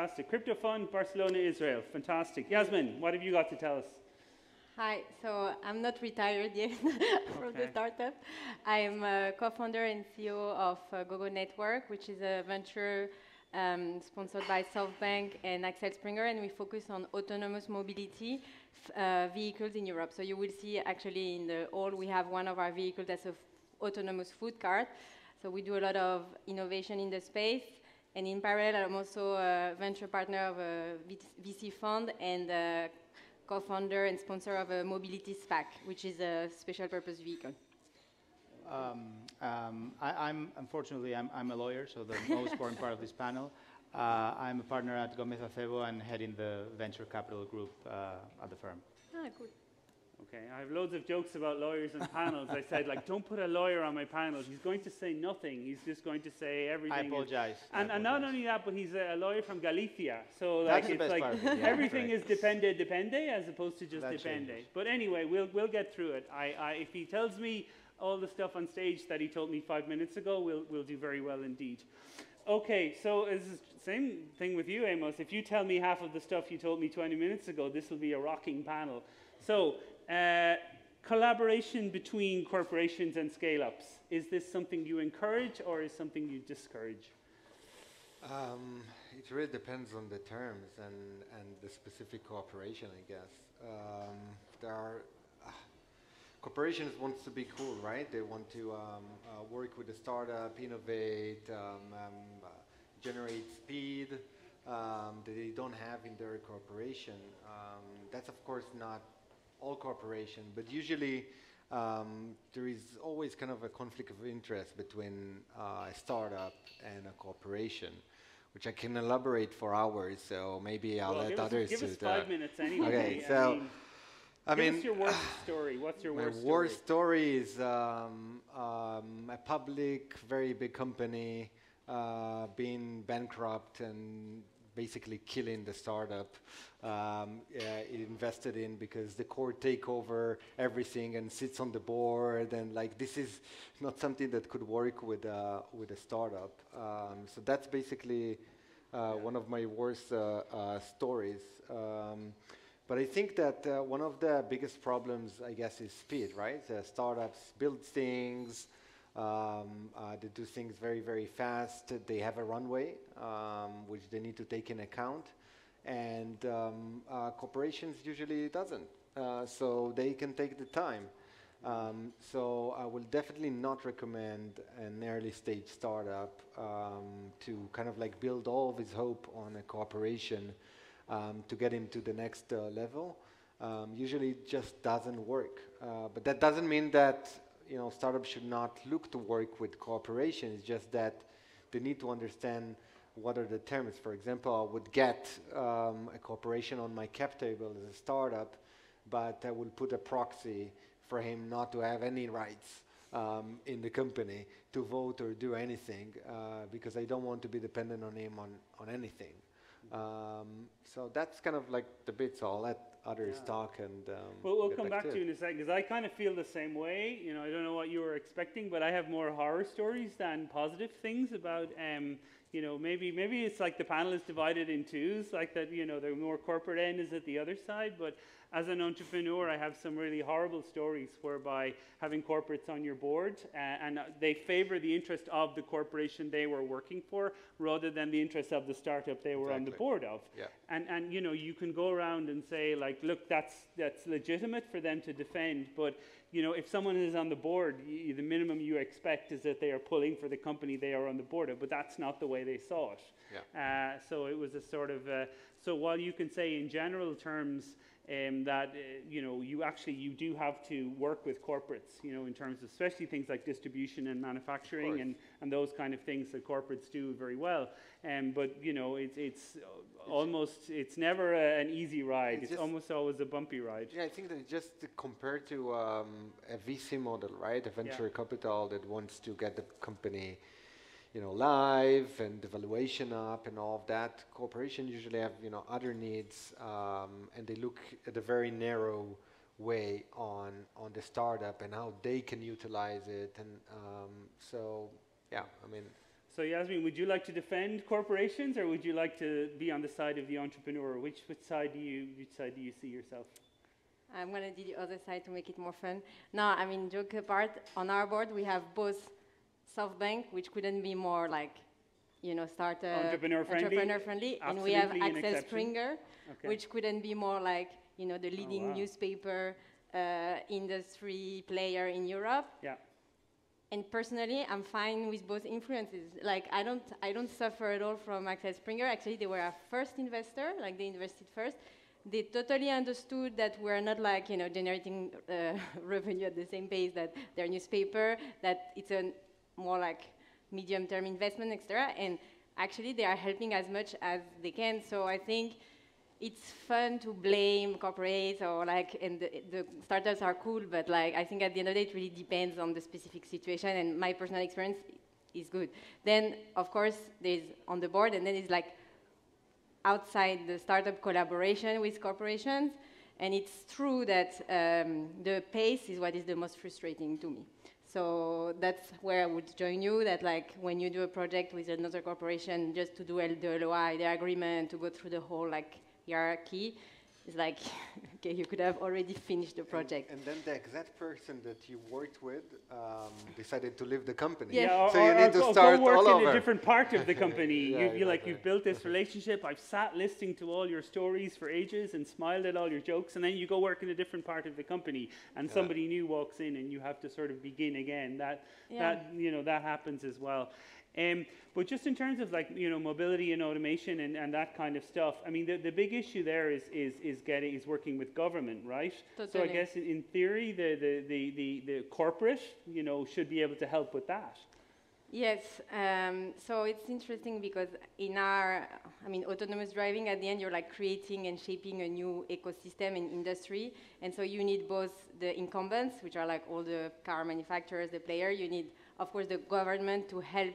fantastic. Crypto Fund, Barcelona, Israel. Fantastic. Yasmin, what have you got to tell us? Hi, so I'm not retired yet from the startup. I'm a co-founder and CEO of GoGo Network, which is a venture sponsored by SoftBank and Axel Springer, and we focus on autonomous mobility vehicles in Europe. So you will see actually in the hall we have one of our vehicles that's an autonomous food cart. So we do a lot of innovation in the space. And in parallel, I'm also a venture partner of a VC fund and co-founder and sponsor of a mobility SPAC, which is a special purpose vehicle. Unfortunately, I'm a lawyer, so the most important part of this panel. I'm a partner at Gomez Acebo and heading the venture capital group at the firm. Ah, cool. Okay, I have loads of jokes about lawyers and panels. I said, like, don't put a lawyer on my panel. He's going to say nothing. He's just going to say everything. I apologize. And not only that, but he's a lawyer from Galicia. So that's like, the it's best like part. Yeah, everything is depende as opposed to just that depende. changes. But anyway, we'll get through it. If he tells me all the stuff on stage that he told me 5 minutes ago, we'll do very well indeed. Okay, so it's the same thing with you, Amos. If you tell me half of the stuff you told me 20 minutes ago, this will be a rocking panel. So, collaboration between corporations and scale-ups. Is this something you encourage or is something you discourage? It really depends on the terms and the specific cooperation, I guess. There are corporations want to be cool, right? They want to work with a startup, innovate, generate speed that they don't have in their corporation. That's of course not all corporation, but usually there is always kind of a conflict of interest between a startup and a corporation, which I can elaborate for hours, so maybe I'll let others give us 5 minutes anyway. Okay, so give us your worst story. What's your worst story? My worst story is a public, very big company being bankrupt and basically killing the startup it invested in because the court take over everything and sits on the board, and like this is not something that could work with a startup. So that's basically one of my worst stories. But I think that one of the biggest problems, I guess, is speed, right? Startups build things, they do things very, very fast. They have a runway, which they need to take in account. And corporations usually doesn't. So they can take the time. So I will definitely not recommend an early stage startup to kind of like build all of his hope on a cooperation to get him to the next level. Usually it just doesn't work. But that doesn't mean that startups should not look to work with corporations. It's just that they need to understand what are the terms. For example, I would get a corporation on my cap table as a startup, but I will put a proxy for him not to have any rights in the company to vote or do anything because I don't want to be dependent on him on anything. So that's kind of like the bit, so I'll let others talk and we'll come back to you in a second because I kind of feel the same way. I don't know what you were expecting, but I have more horror stories than positive things about maybe it's like the panel is divided in twos, like that the more corporate end is at the other side, but as an entrepreneur, I have some really horrible stories whereby having corporates on your board and they favor the interest of the corporation they were working for rather than the interest of the startup they were on the board of. Yeah. And you can go around and say like, look, that's legitimate for them to defend, but if someone is on the board, the minimum you expect is that they are pulling for the company they are on the board of, but that's not the way they saw it. Yeah. So it was a sort of so while you can say in general terms that you do have to work with corporates, in terms of especially things like distribution and manufacturing and those kind of things that corporates do very well. But it's never an easy ride. It's almost always a bumpy ride. Yeah, I think that just compared to a VC model, right? A venture capital that wants to get the company live and the valuation up and all of that. Corporations usually have, other needs, and they look at a very narrow way on the startup and how they can utilize it. And so, yeah, I mean. So Yasmin, would you like to defend corporations, or would you like to be on the side of the entrepreneur? Which side do you see yourself? I'm going to do the other side to make it more fun. No, I mean, joke apart, on our board we have both SoftBank, which couldn't be more like, you know, startup, entrepreneur friendly, and we have Axel Springer, which couldn't be more like, you know, the leading newspaper industry player in Europe. Yeah. And personally, I'm fine with both influences. Like, I don't suffer at all from Axel Springer. Actually, they were our first investor. Like, they invested first. They totally understood that we're not like, you know, generating revenue at the same pace that their newspaper. That it's a more like medium-term investment, etc. And actually, they are helping as much as they can. So I think it's fun to blame corporates or like, and the startups are cool, but like I think at the end of the day, it really depends on the specific situation. And my personal experience is good. Then, of course, there's on the board, and then it's like outside the startup collaboration with corporations. And it's true that the pace is what is the most frustrating to me. So that's where I would join you, that like when you do a project with another corporation, just to do the LOI, the agreement, to go through the whole like hierarchy, it's like, okay, you could have already finished the project. And then the exact person that you worked with decided to leave the company. Yeah, so you need to start work all over. in a different part of the company. Exactly. You've built this relationship. I've sat listening to all your stories for ages and smiled at all your jokes, and then you go work in a different part of the company, and somebody new walks in, and you have to sort of begin again. That happens as well. But just in terms of like, you know, mobility and automation and that kind of stuff, I mean, the big issue there is working with government, right? Totally. So I guess in theory, the corporate, you know, should be able to help with that. Yes, so it's interesting because in our, I mean, autonomous driving, at the end, you're like creating and shaping a new ecosystem in industry. And so you need both the incumbents, which are like all the car manufacturers, the player. You need, of course, the government to help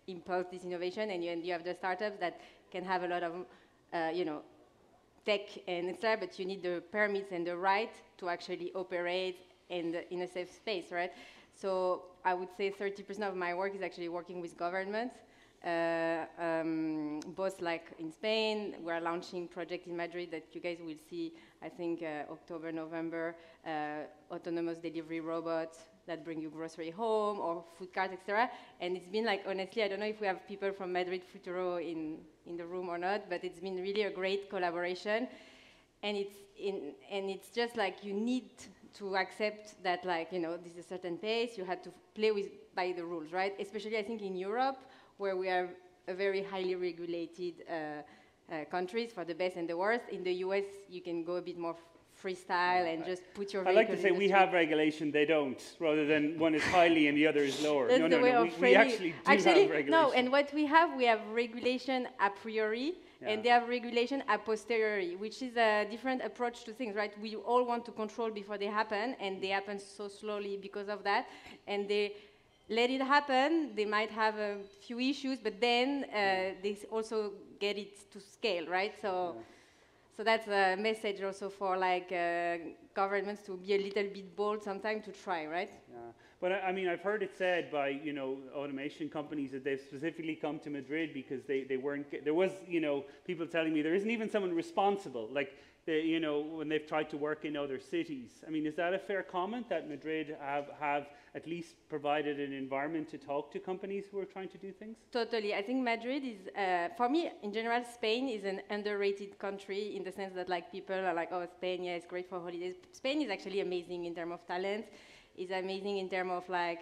impulse this innovation, and you have the startups that can have a lot of, you know, tech and etc. But you need the permits and the right to actually operate in a safe space, right? So I would say 30% of my work is actually working with governments, both like in Spain. We're launching project in Madrid that you guys will see, I think, October, November, autonomous delivery robots that bring you grocery home or food carts, etc. And it's been like, honestly, I don't know if we have people from Madrid Futuro in the room or not, but it's been really a great collaboration. And it's just like you need to accept that, like, you know, this is a certain pace, you had to play by the rules, right? Especially, I think, in Europe, where we are a very highly regulated countries for the best and the worst. In the US, you can go a bit more freestyle and just put your vehicle I like to say we have regulation, they don't, rather than one is highly and the other is lower. That's the way of we actually do have regulation. No, and what we have regulation a priori, and they have regulation a posteriori, which is a different approach to things, right? We all want to control before they happen, and they happen so slowly because of that, and they let it happen. They might have a few issues, but then they also get it to scale, right? So. So that's a message also for like governments to be a little bit bold sometimes to try, right? Yeah. But I mean, I've heard it said by, you know, automation companies that they've specifically come to Madrid because they weren't, there was, you know, people telling me there isn't even someone responsible, like, you know, when they've tried to work in other cities. I mean, is that a fair comment, that Madrid have at least provided an environment to talk to companies who are trying to do things? Totally. I think Madrid is, for me, in general, Spain is an underrated country in the sense that, like, people are like, oh, Spain, yeah, it's great for holidays. Spain is actually amazing in terms of talent. It's amazing in terms of, like,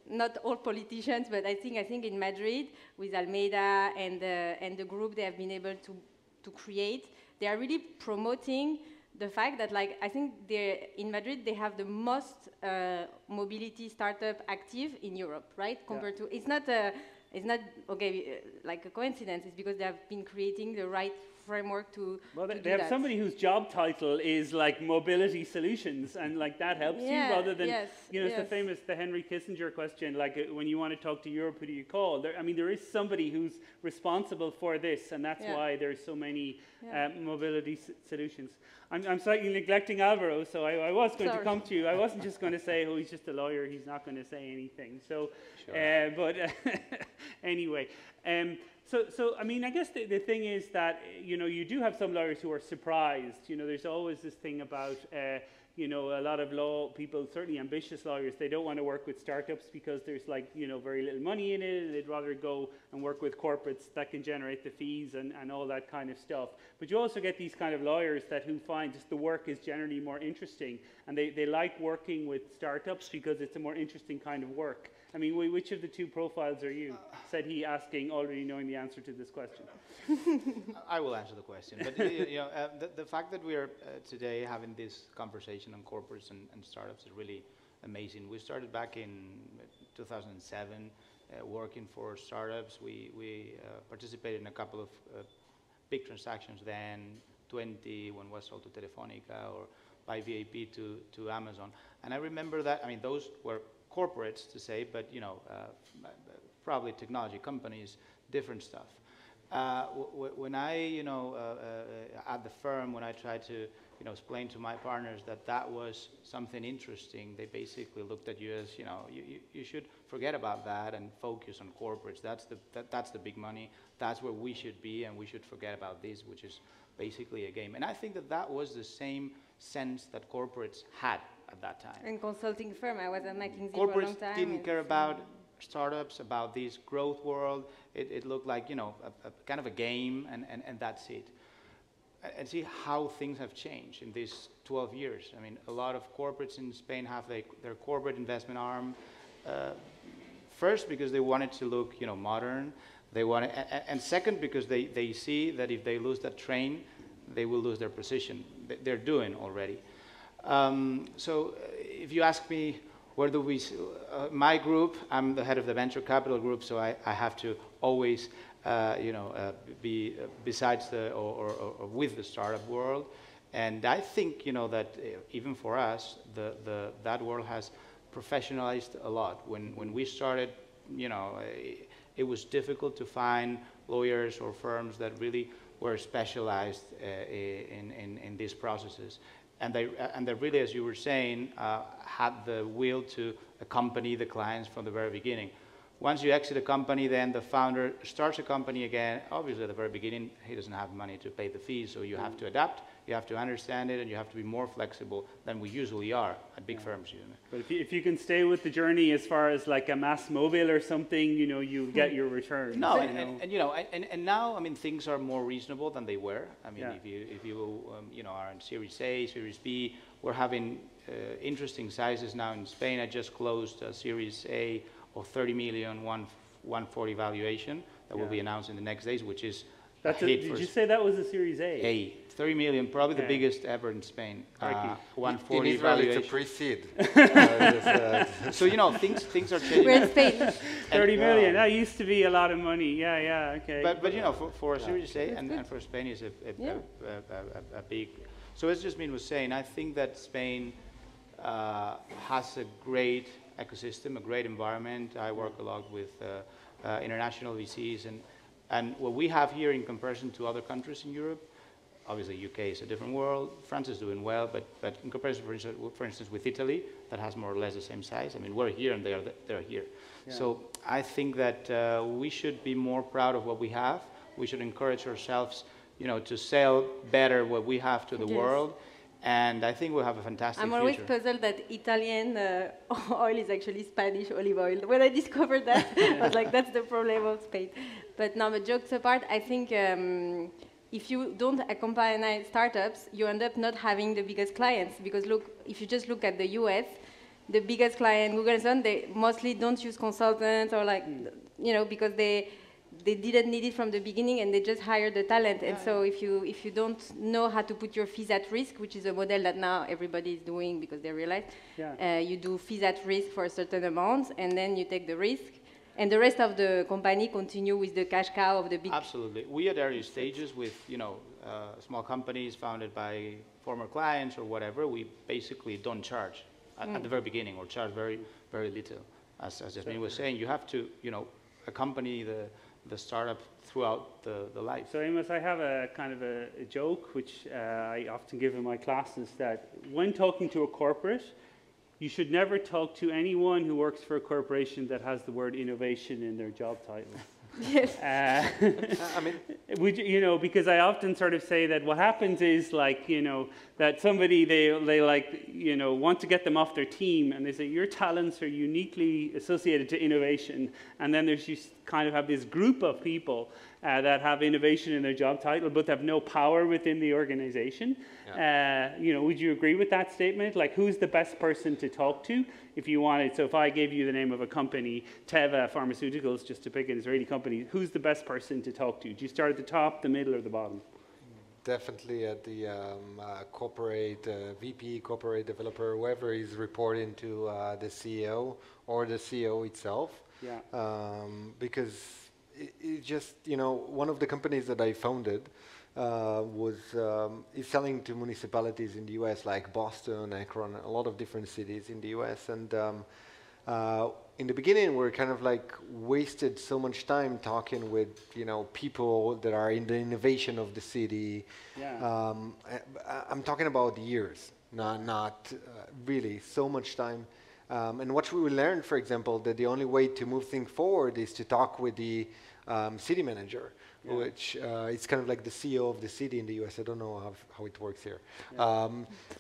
not all politicians, but I think in Madrid, with Almeida and the group they have been able to create, they are really promoting the fact that, like, I think in Madrid they have the most mobility startup active in Europe, right? Compared to, it's not okay, like a coincidence. It's because they have been creating the right framework to Well, to they do have that. somebody whose job title is like mobility solutions, and like that helps you rather than, yes, you know, it's yes. the Henry Kissinger question, like when you want to talk to Europe, who do you call? I mean, there is somebody who's responsible for this, and that's why there's so many mobility solutions. I'm slightly neglecting Alvaro, so I was going to come to you. I wasn't just going to say, oh, he's just a lawyer, he's not going to say anything. So, but anyway. So I mean, I guess the thing is that, you know, you do have some lawyers who are surprised. You know, there's always this thing about, you know, a lot of law people, certainly ambitious lawyers, they don't want to work with startups because there's like, you know, very little money in it. They'd rather go and work with corporates that can generate the fees and all that kind of stuff. But you also get these kind of lawyers who find just the work is generally more interesting, and they like working with startups because it's a more interesting kind of work. I mean, which of the two profiles are you? Said he, asking, already knowing the answer to this question. I will answer the question. But you know, the fact that we are today having this conversation on corporates and startups is really amazing. We started back in 2007 working for startups. We participated in a couple of big transactions then, 20 when was sold to Telefonica, or by VAP to Amazon. And I remember that, I mean, those were corporates to say, but you know, probably technology companies, different stuff. When I, you know, at the firm, when I tried to, you know, explain to my partners that that was something interesting, they basically looked at you as, you know, you should forget about that and focus on corporates. That's the big money. That's where we should be, and we should forget about this, which is basically a game. And I think that that was the same sense that corporates had at that time. And consulting firm, I was at McKinsey for a long Corporates time. didn't care about startups, about this growth world. It looked like, you know, a kind of a game, and that's it. And see how things have changed in these 12 years. I mean, a lot of corporates in Spain have their corporate investment arm. First, because they wanted to look, you know, modern. They wanted, and second, because they see that if they lose that train, they will lose their position. They're doing already. So if you ask me, where do we, my group, I'm the head of the venture capital group, so I have to always, you know, be besides the, or with the startup world. And I think, you know, that even for us, that world has professionalized a lot. When we started, you know, it was difficult to find lawyers or firms that really were specialized in these processes. And they really, as you were saying, had the will to accompany the clients from the very beginning. Once you exit a company, then the founder starts a company again. Obviously, at the very beginning, he doesn't have money to pay the fees, so you have to adapt, you have to understand it, and you have to be more flexible than we usually are at big firms. You know. But if you can stay with the journey as far as like a mass mobile or something, you know, you get your return. No, and you know, and now, I mean, things are more reasonable than they were. I mean, if you you know, are in Series A, Series B, we're having interesting sizes now in Spain. I just closed a Series A of 30 million, 140 valuation that will be announced in the next days, which is that's a hit. Did you say that was a Series A? 30 million, probably the biggest ever in Spain. 140 in Israel, valuation. it's a pre-seed. So you know, things are changing. We're in Spain. 30 million. That used to be a lot of money. Yeah. Okay. But you know, for a Series A and for Spain is a big. So as Jasmine was saying, I think that Spain has a great ecosystem, a great environment. I work a lot with international VCs, and what we have here in comparison to other countries in Europe, obviously UK is a different world, France is doing well, but in comparison, for instance, with Italy, that has more or less the same size. I mean, we're here and they're here. Yeah. So I think that we should be more proud of what we have. We should encourage ourselves, you know, to sell better what we have to the world. And I think we'll have a fantastic future. I'm always puzzled that Italian oil is actually Spanish olive oil. When I discovered that, I was like, that's the problem of Spain. But no, but jokes apart, I think if you don't accompany startups, you end up not having the biggest clients. Because look, if you just look at the US, the biggest client, Google and so on, they mostly don't use consultants or like, you know, because they didn't need it from the beginning and they just hired the talent. And so if you don't know how to put your fees at risk, which is a model that now everybody is doing because they realize, you do fees at risk for a certain amount and then you take the risk. and the rest of the company continue with the cash cow of the big. Absolutely. We at early stages with, small companies founded by former clients or whatever, we basically don't charge at the very beginning, or charge very, very little. As Jasmine was saying, you have to, accompany the startup throughout the life. So Amos, I have a kind of a joke which I often give in my classes, that when talking to a corporate, you should never talk to anyone who works for a corporation that has the word innovation in their job title. Yes. I mean, because I often sort of say that what happens is that somebody they want to get them off their team, and they say your talents are uniquely associated to innovation, and then there's you kind of have this group of people that have innovation in their job title but have no power within the organization. Yeah. Would you agree with that statement? Like, who's the best person to talk to if you wanted? So if I gave you the name of a company, Teva Pharmaceuticals, just to pick an Israeli company, who's the best person to talk to? Do you start at the top, the middle, or the bottom? Definitely at the corporate VP, corporate developer, whoever is reporting to the CEO or the CEO itself. Yeah. Because it just, one of the companies that I founded is selling to municipalities in the US, like Boston, Akron, a lot of different cities in the US. And in the beginning, we're kind of like wasted so much time talking with, people that are in the innovation of the city. Yeah. I'm talking about years, not really so much time. And what we learned, for example, that the only way to move things forward is to talk with the city manager, yeah. Which is kind of like the CEO of the city in the US. I don't know how it works here. Yeah.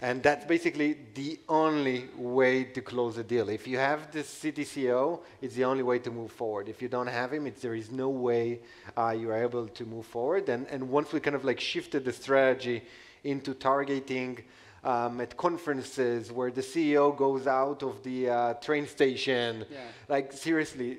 And that's basically the only way to close a deal. If you have the city CEO, it's the only way to move forward. If you don't have him, there is no way you are able to move forward. And once we kind of like shifted the strategy into targeting at conferences where the CEO goes out of the train station, yeah. Like seriously,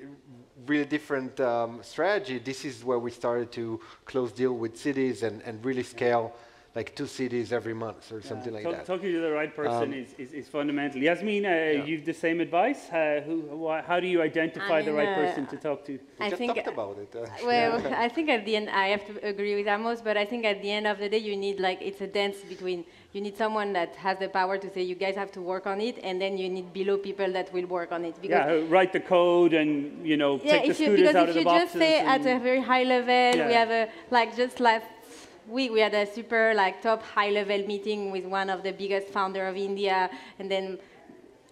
really different strategy. This is where we started to close deal with cities and really scale like 2 cities every month or something like that. Talking to the right person is fundamental. Yasmin, you've the same advice? How do you identify the right person to talk to? We just talked about it. Well, I think at the end, I have to agree with Amos, but I think at the end of the day, you need it's a dance between, you need someone that has the power to say, you guys have to work on it, and then you need below people that will work on it. Because write the code and, take the scooters out of the boxes. Because if you just say at a very high level, we have just last week we had a super top high level meeting with one of the biggest founder of India, and then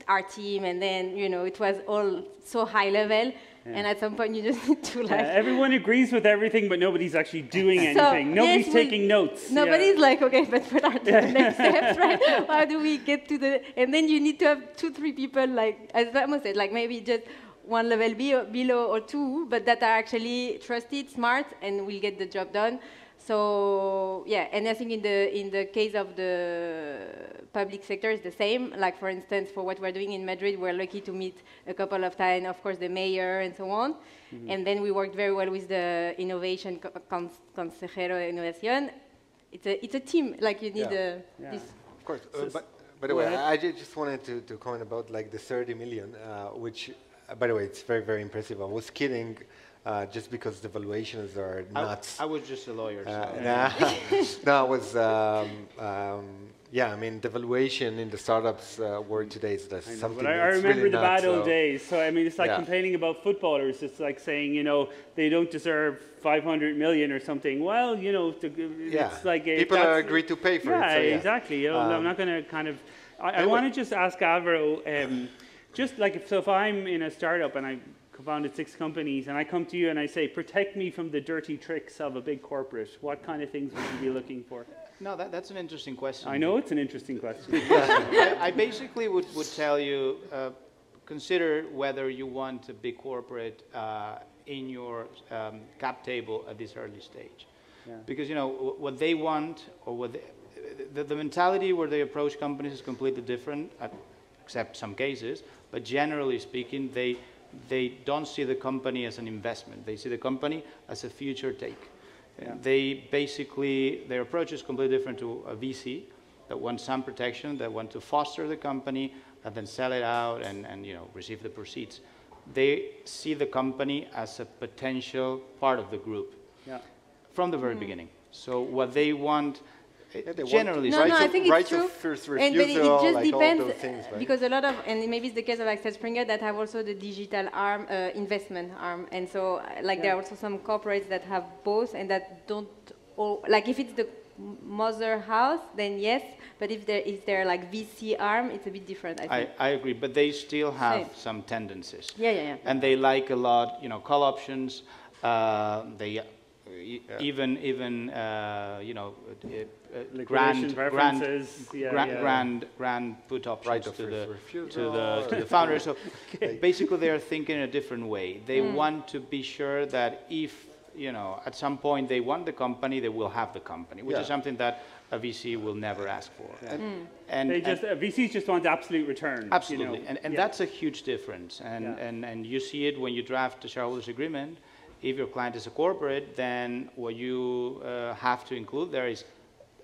our team, and then it was all so high level. Yeah. And at some point you just need to everyone agrees with everything, but nobody's actually doing anything. Nobody's taking notes. Nobody's okay, but what are the next steps, right? How do we get to the... And then you need to have 2-3 people, as Amos said, maybe just one level below or 2, but that are actually trusted, smart, and will get the job done. So and I think in the case of the public sector is the same. Like for instance, for what we're doing in Madrid, we're lucky to meet a couple of times, of course, the mayor and so on. Mm-hmm. And then we worked very well with the innovation consejero de innovación. It's a team. You need this. Of course, but by the way, I just wanted to comment about the 30 million, which, by the way, it's very, very impressive. I was kidding. Just because the valuations are nuts. I was just a lawyer. No, it was, the valuation in the startups world today is something but I remember really the bad old days. So, it's complaining about footballers. It's like saying, they don't deserve 500 million or something. Well, it's like... People are agreed to pay for it. So exactly. I'm not going to kind of... I want to just ask Alvaro, if I'm in a startup and I co-founded 6 companies, and I come to you and I say, protect me from the dirty tricks of a big corporate, what kind of things would you be looking for? No, that's an interesting question. I know it's an interesting question. I basically would tell you, consider whether you want a big corporate in your cap table at this early stage. Yeah. Because, what they want, or the mentality where they approach companies is completely different, except some cases, but generally speaking, they don't see the company as an investment. They see the company as a future take. Yeah. Their approach is completely different to a VC that wants some protection, that want to foster the company, and then sell it out and receive the proceeds. they see the company as a potential part of the group from the very beginning. So what they want, generally, no, I think it's rights true. of first But it refusal, just like depends, all those things, right? because a lot of, and maybe it's the case of Axel Springer that have also the digital arm, investment arm, and so like there are also some corporates that have both and that don't, like if it's the mother house, then yes, but if there is their like VC arm, it's a bit different, I think. I agree, but they still have some tendencies. Yeah. And they like a lot, call options. They even Liquidation preferences, grand put options Right of to first refusal. the founders. So basically, they are thinking in a different way. They want to be sure that if at some point they want the company, they will have the company, which is something that a VC will never ask for. And VCs just want absolute return. Absolutely, and that's a huge difference. And you see it when you draft the shareholders agreement. If your client is a corporate, then what you have to include there is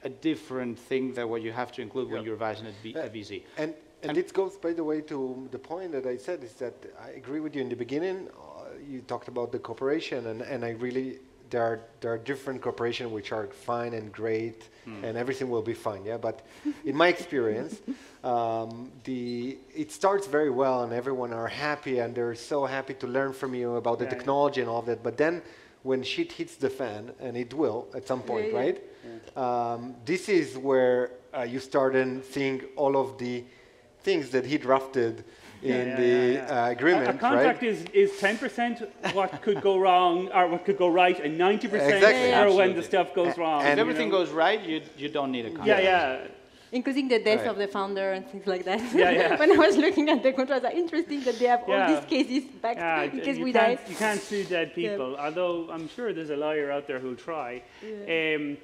a different thing than what you have to include when you're advising a VC. And it goes, by the way, to the point that I said, is that I agree with you in the beginning. You talked about the cooperation, and I really, there are different cooperation which are fine and great, and everything will be fine, but in my experience, it starts very well and everyone are happy and they're so happy to learn from you about the technology and all that, but then when shit hits the fan, and it will at some point, right? This is where you start and think all of the things that he drafted in the agreement, a contract is 10% what could go wrong or what could go right, and 90% are when the stuff goes wrong. If everything goes right, you don't need a contract. Including the death of the founder and things like that. Yeah. When I was looking at the contracts, it's interesting that they have all these cases back in case we die. You can't sue dead people, although I'm sure there's a lawyer out there who'll try. I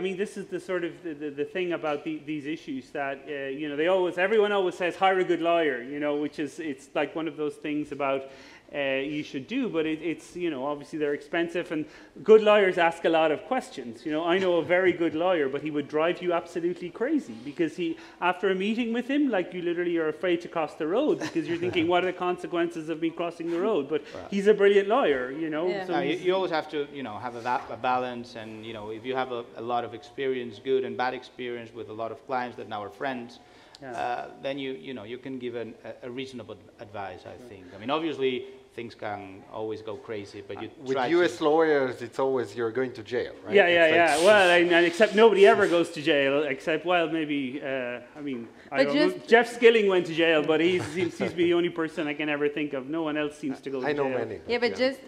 mean, this is the sort of the thing about these issues that everyone always says hire a good lawyer, which it's like one of those things about you should do, but it's obviously they're expensive, and good lawyers ask a lot of questions. I know a very good lawyer, but he would drive you absolutely crazy because after a meeting with him, like you literally are afraid to cross the road because you're thinking, what are the consequences of me crossing the road? But he's a brilliant lawyer, So you always have to have a balance, and if you have a lot of experience, good and bad experience with a lot of clients that now are friends, then you can give a reasonable advice, I think. I mean, obviously things can always go crazy, but you with try US lawyers, it's always you're going to jail, right? Well, and except nobody ever goes to jail, except maybe I don't know. Jeff Skilling went to jail, but he seems to be the only person I can ever think of. No one else seems to go to jail. I know many. But just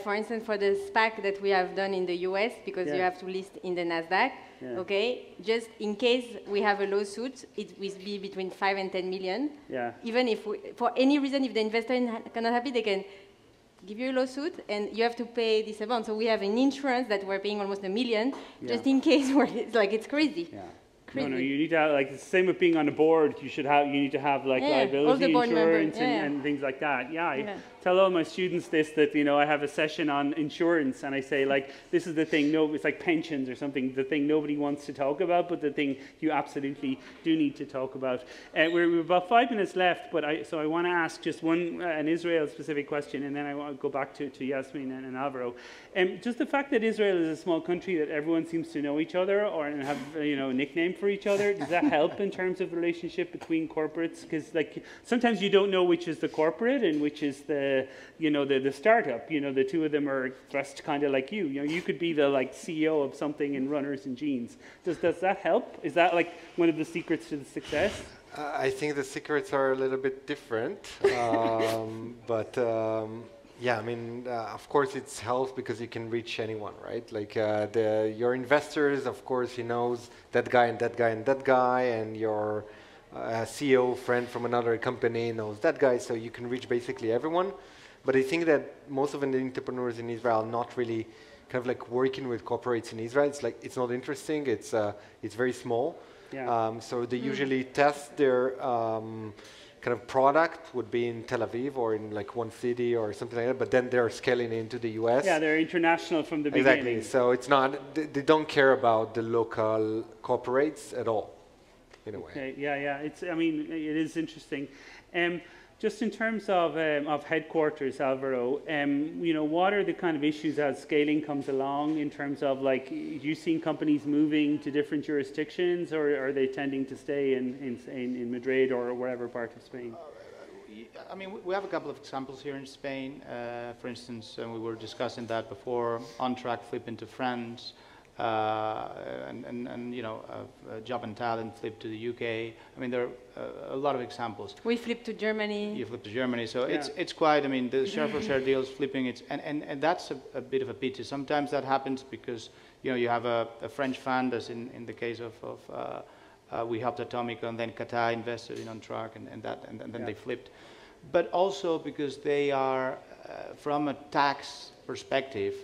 for instance, for the SPAC that we have done in the US, because you have to list in the NASDAQ, just in case we have a lawsuit, it will be between 5 and 10 million. Even if, for any reason, if the investor is not happy, they can give you a lawsuit and you have to pay this amount. So we have an insurance that we're paying almost $1 million, just in case it's crazy. No, you need to have, like, the same with being on the board. You need to have liability insurance and things like that. I tell all my students this, that I have a session on insurance, and I say, this is the thing. It's like pensions or something. The thing nobody wants to talk about, but the thing you absolutely do need to talk about. We're about 5 minutes left, but I want to ask just an Israel-specific question, and then I want to go back to Yasmin and Alvaro. Just the fact that Israel is a small country that everyone seems to know each other and have a nickname for each other, does that help in terms of the relationship between corporates? Because sometimes you don't know which is the corporate and which is the startup. The two of them are dressed kind of like you. You could be the CEO of something in runners and jeans. Does that help? Is that one of the secrets to the success? I think the secrets are a little bit different, but of course it helps because you can reach anyone, right? Your investors, of course, he knows that guy and that guy and that guy, and your CEO friend from another company knows that guy, so you can reach basically everyone. But I think that most of the entrepreneurs in Israel are not really kind of working with corporates in Israel. It's not interesting. It's very small. So they usually test their kind of product would be in Tel Aviv or in one city or something like that, but then they're scaling into the US. Yeah, they're international from the beginning. Exactly. So it's not, they don't care about the local corporates at all, in a way. Okay. It is interesting. Just in terms of headquarters, Alvaro, you know, what are the kind of issues as scaling comes along in terms of, like, you seen companies moving to different jurisdictions, or are they tending to stay in Madrid or wherever part of Spain? I mean, we have a couple of examples here in Spain. For instance, we were discussing that before, On Track flip into France, and you know, Job and Talent flip to the UK. I mean, there are a lot of examples. We flipped to Germany. You flipped to Germany, so yeah. it's quite. I mean, the share for share deals flipping. And that's a bit of a pity. Sometimes that happens because, you know, you have a French fund, as in the case of we helped Atomic, and then Qatar invested in On Track, and then yeah. they flipped. But also because they are, from a tax perspective,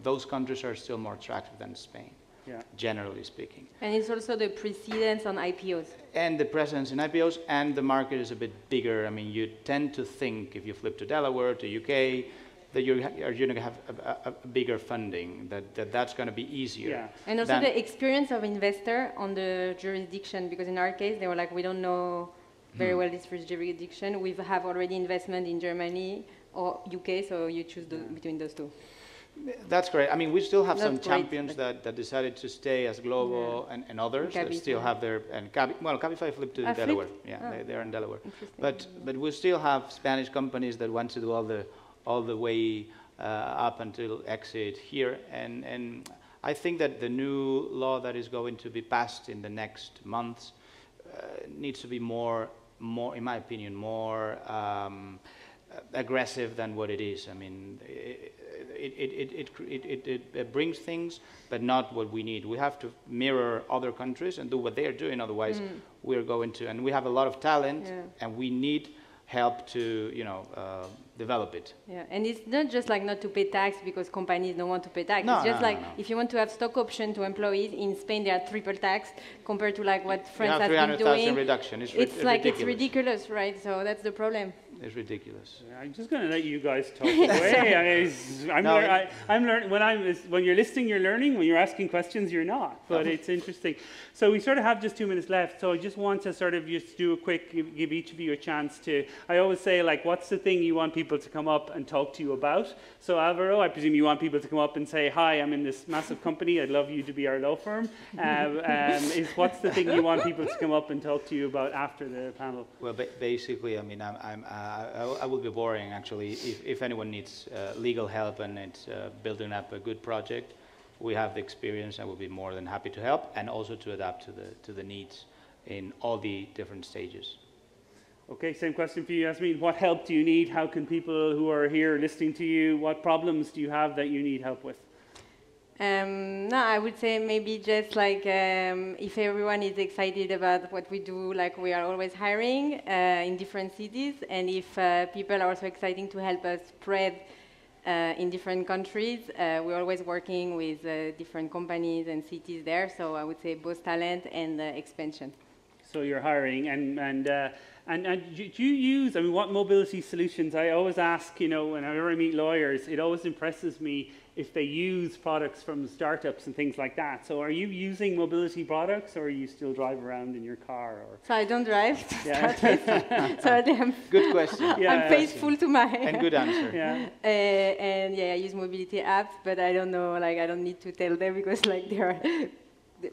those countries are still more attractive than Spain, yeah. generally speaking. And it's also the precedence on IPOs. And the presence in IPOs, and the market is a bit bigger. I mean, you tend to think, if you flip to Delaware, to UK, that you're going to have a bigger funding, that's going to be easier. Yeah. And also the experience of investor on the jurisdiction, because in our case, they were like, we don't know very well this first jurisdiction. We have already investment in Germany or UK, so you choose between those two. That's great. I mean, we still have That's some great, champions that decided to stay as global, yeah. and others that still have their, and Cabify flipped to Delaware. Yeah, oh. they're in Delaware. But we still have Spanish companies that want to do all the way up until exit here. And I think that the new law that is going to be passed in the next months needs to be more, in my opinion, more aggressive than what it is. I mean, it brings things, but not what we need. We have to mirror other countries and do what they are doing. Otherwise, we're going to, and we have a lot of talent, and we need help to, you know, develop it. Yeah, and it's not just like not to pay tax because companies don't want to pay tax. No, it's just no, like no. if you want to have stock option to employees in Spain, they are triple taxed compared to like what France has been 300,000 doing. reduction. It's like it's ridiculous, right? So that's the problem. It's ridiculous. Yeah, I'm just going to let you guys talk away. I'm learning. When you're listening, you're learning. When you're asking questions, you're not. But it's interesting. So we sort of have just 2 minutes left. So I just want to sort of just do a quick, give each of you a chance to. I always say, like, what's the thing you want people to come up and talk to you about? So Alvaro, I presume you want people to come up and say, "Hi, I'm in this massive company. I'd love you to be our law firm." What's the thing you want people to come up and talk to you about after the panel? Well, basically, I mean, I will be boring, actually. If anyone needs legal help and it's building up a good project, we have the experience and we'll be more than happy to help, and also to adapt to the needs in all the different stages. Okay, same question for you, Yasmin. What help do you need? How can people who are here listening to you, what problems do you have that you need help with? No, I would say maybe just like if everyone is excited about what we do, like we are always hiring in different cities, and if people are also excited to help us spread in different countries, we're always working with different companies and cities there. So I would say both talent and expansion. So you're hiring, and do you use, I mean, what mobility solutions? I always ask, you know, whenever I meet lawyers, it always impresses me if they use products from startups and things like that. So are you using mobility products, or are you still drive around in your car? Or? So I don't drive, so I'm good question. Yeah, I'm faithful to my... And good answer. Yeah. And yeah, I use mobility apps, but I don't know, like I don't need to tell them because like there are...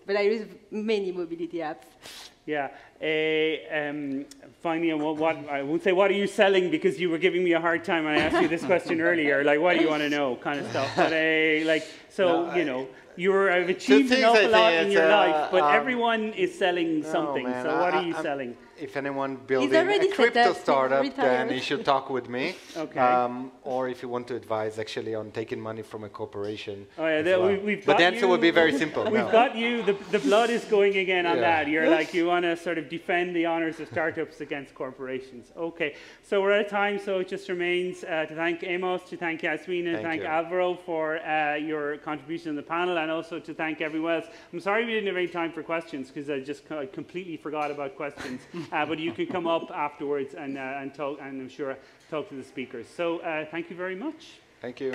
But I use many mobility apps. Yeah. Finally, I won't say what are you selling, because you were giving me a hard time when I asked you this question earlier. Like, what do you want to know, kind of stuff. But like, so no, you know, I've achieved an awful lot in your life, but everyone is selling something. Man, so what are you selling? If anyone building a crypto startup, then you should talk with me. Okay. Or if you want to advise actually on taking money from a corporation. Oh yeah, but the answer would be very simple. We've got you. The blood is going again on that. You're like, you want to sort of defend the honors of startups against corporations. Okay. So we're out of time. So it just remains to thank Amos, to thank Yasmin, and thank Alvaro for your contribution in the panel, and also to thank everyone else. I'm sorry we didn't have any time for questions, because I just completely forgot about questions. But you can come up afterwards and talk, and I'm sure talk to the speakers. So thank you very much. Thank you.